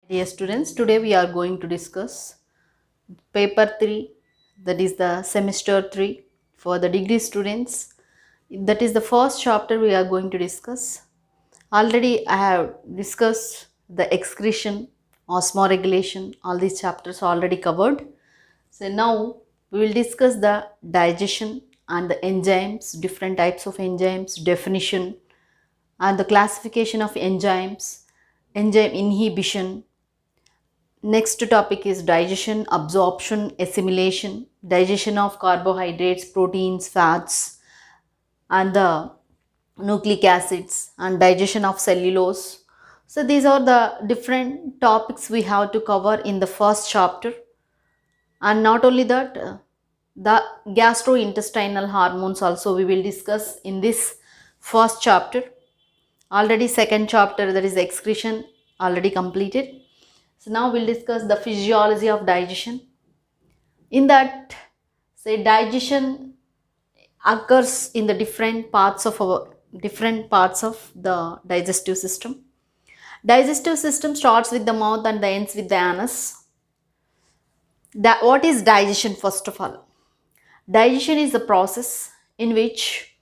Dear students, today we are going to discuss paper 3, that is the semester 3 for the degree students. That is the first chapter we are going to discuss. Already I have discussed the excretion, osmoregulation, all these chapters are already covered. So now we will discuss the digestion and the enzymes, different types of enzymes, definition and the classification of enzymes, enzyme inhibition. Next topic is digestion, absorption, assimilation, digestion of carbohydrates, proteins, fats, and the nucleic acids, and digestion of cellulose. So these are the different topics we have to cover in the first chapter. And not only that, the gastrointestinal hormones also we will discuss in this first chapter. Already second chapter, that is excretion, already completed. So now we'll discuss the physiology of digestion. In that, say digestion occurs in the different parts of the digestive system. Digestive system starts with the mouth and ends with the anus. What is digestion first of all? Digestion is the process in which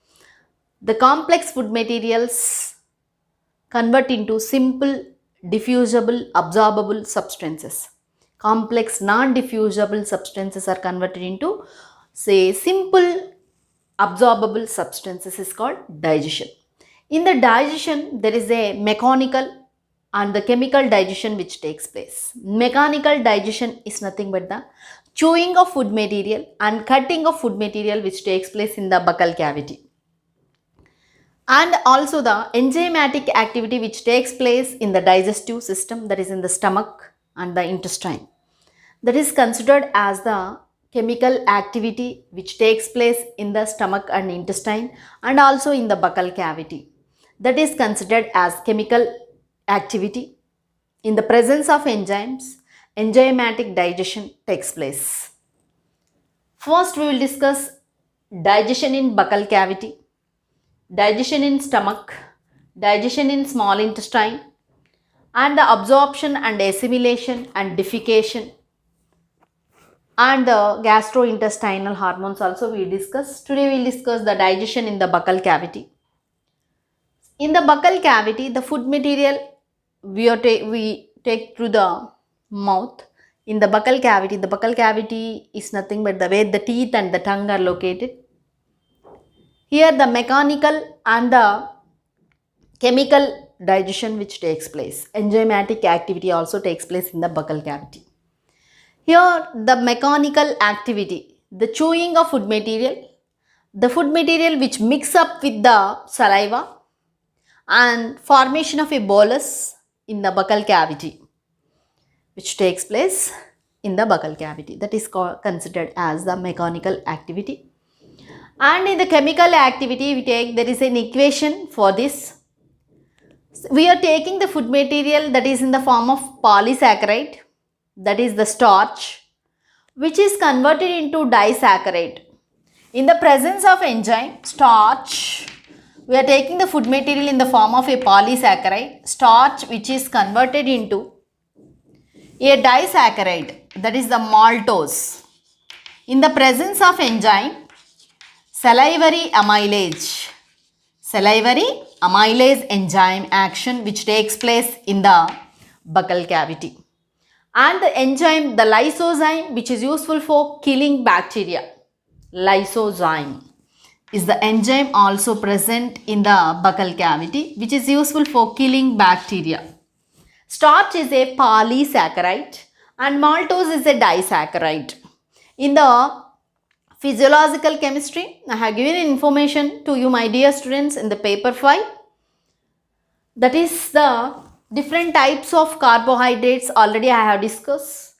the complex food materials convert into simple, diffusible, absorbable substances. Complex, non-diffusible substances are converted into, say, simple, absorbable substances is called digestion. In the digestion, there is a mechanical and the chemical digestion which takes place. Mechanical digestion is nothing but the chewing of food material and cutting of food material which takes place in the buccal cavity. And also the enzymatic activity which takes place in the digestive system, that is in the stomach and the intestine. That is considered as the chemical activity which takes place in the stomach and intestine and also in the buccal cavity. That is considered as chemical activity. In the presence of enzymes, enzymatic digestion takes place. First we will discuss digestion in buccal cavity, digestion in stomach, digestion in small intestine, and the absorption and assimilation and defecation, and the gastrointestinal hormones also we discuss. Today we will discuss the digestion in the buccal cavity. In the buccal cavity, the food material we take through the mouth. In the buccal cavity is nothing but the way the teeth and the tongue are located. Here the mechanical and the chemical digestion which takes place. Enzymatic activity also takes place in the buccal cavity. Here the mechanical activity, the chewing of food material, the food material which mix up with the saliva, and formation of a bolus in the buccal cavity which takes place in the buccal cavity. That is considered as the mechanical activity. And in the chemical activity there is an equation for this. We are taking the food material that is in the form of polysaccharide, that is the starch, which is converted into disaccharide. In the presence of enzyme, starch, we are taking the food material in the form of a polysaccharide, starch which is converted into a disaccharide, that is the maltose. In the presence of enzyme, salivary amylase enzyme action which takes place in the buccal cavity. And the enzyme, the lysozyme, which is useful for killing bacteria. Lysozyme is the enzyme also present in the buccal cavity which is useful for killing bacteria. Starch is a polysaccharide and maltose is a disaccharide. In the physiological chemistry, I have given information to you, my dear students, in the paper 5. That is the different types of carbohydrates already I have discussed.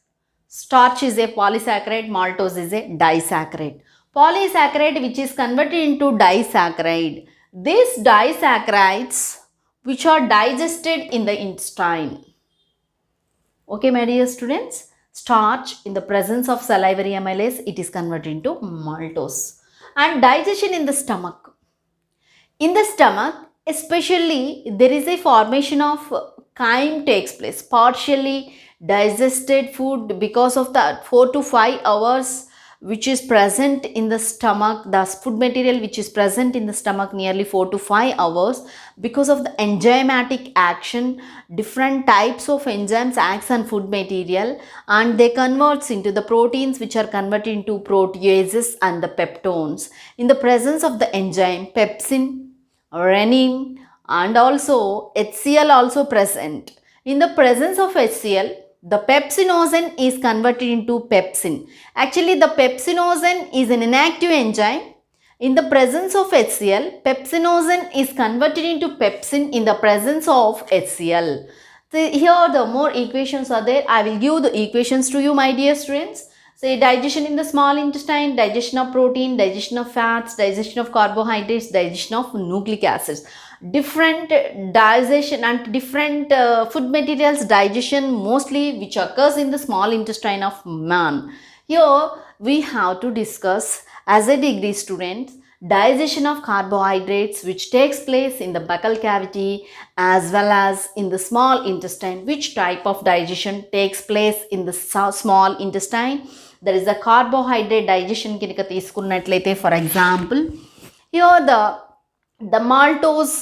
Starch is a polysaccharide, maltose is a disaccharide. Polysaccharide which is converted into disaccharide. These disaccharides which are digested in the intestine. Okay, my dear students, starch in the presence of salivary amylase, it is converted into maltose. And digestion in the stomach. In the stomach, especially there is a formation of chyme takes place, partially digested food because of the 4 to 5 hours which is present in the stomach, the food material which is present in the stomach nearly 4 to 5 hours, because of the enzymatic action, different types of enzymes acts on food material and they converts into the proteins which are converted into proteases and the peptones. In the presence of the enzyme pepsin, renin and also HCl also present. In the presence of HCl, the pepsinogen is converted into pepsin. Actually, the pepsinogen is an inactive enzyme. In the presence of HCl, pepsinogen is converted into pepsin in the presence of HCl. So here the more equations are there. I will give the equations to you, my dear students. Say digestion in the small intestine, digestion of protein, digestion of fats, digestion of carbohydrates, digestion of nucleic acids. Different digestion and different food materials digestion mostly which occurs in the small intestine of man. Here we have to discuss as a degree student digestion of carbohydrates which takes place in the buccal cavity as well as in the small intestine. Which type of digestion takes place in the small intestine? There is a carbohydrate digestion కింద తీసుకున్నట్లయితే, for example, here the maltose,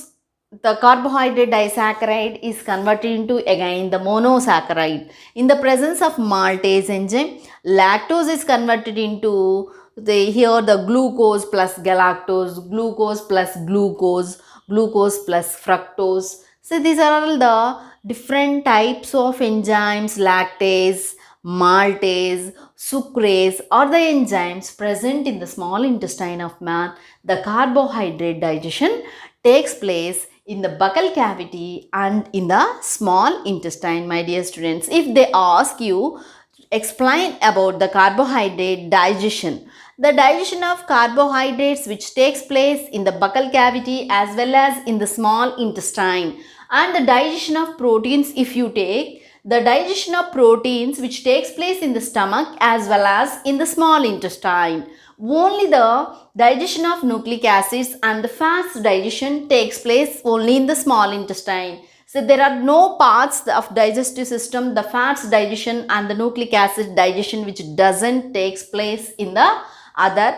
the carbohydrate disaccharide is converted into again the monosaccharide. In the presence of maltase enzyme, lactose is converted into here the glucose plus galactose, glucose plus glucose, glucose plus fructose. So these are all the different types of enzymes, lactase, maltase, sucrase are the enzymes present in the small intestine of man. The carbohydrate digestion takes place in the buccal cavity and in the small intestine, my dear students. If they ask you, explain about the carbohydrate digestion. The digestion of carbohydrates which takes place in the buccal cavity as well as in the small intestine, and the digestion of proteins, if you take the digestion of proteins which takes place in the stomach as well as in the small intestine. Only the digestion of nucleic acids and the fats digestion takes place only in the small intestine. So there are no parts of digestive system, the fats digestion and the nucleic acid digestion which doesn't takes place in the other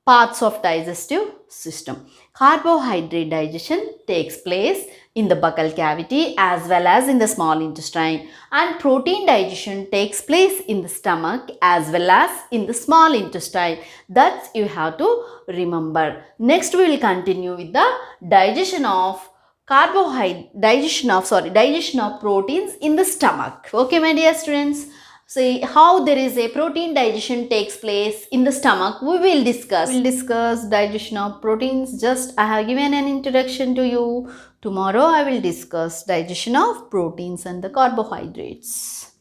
parts of digestive system. Carbohydrate digestion takes place in the buccal cavity as well as in the small intestine, and protein digestion takes place in the stomach as well as in the small intestine. That you have to remember. Next we will continue with the digestion of digestion of proteins in the stomach. Okay, my dear students. See how there is a protein digestion takes place in the stomach. We will discuss. We will discuss digestion of proteins. Just I have given an introduction to you. Tomorrow I will discuss digestion of proteins and the carbohydrates.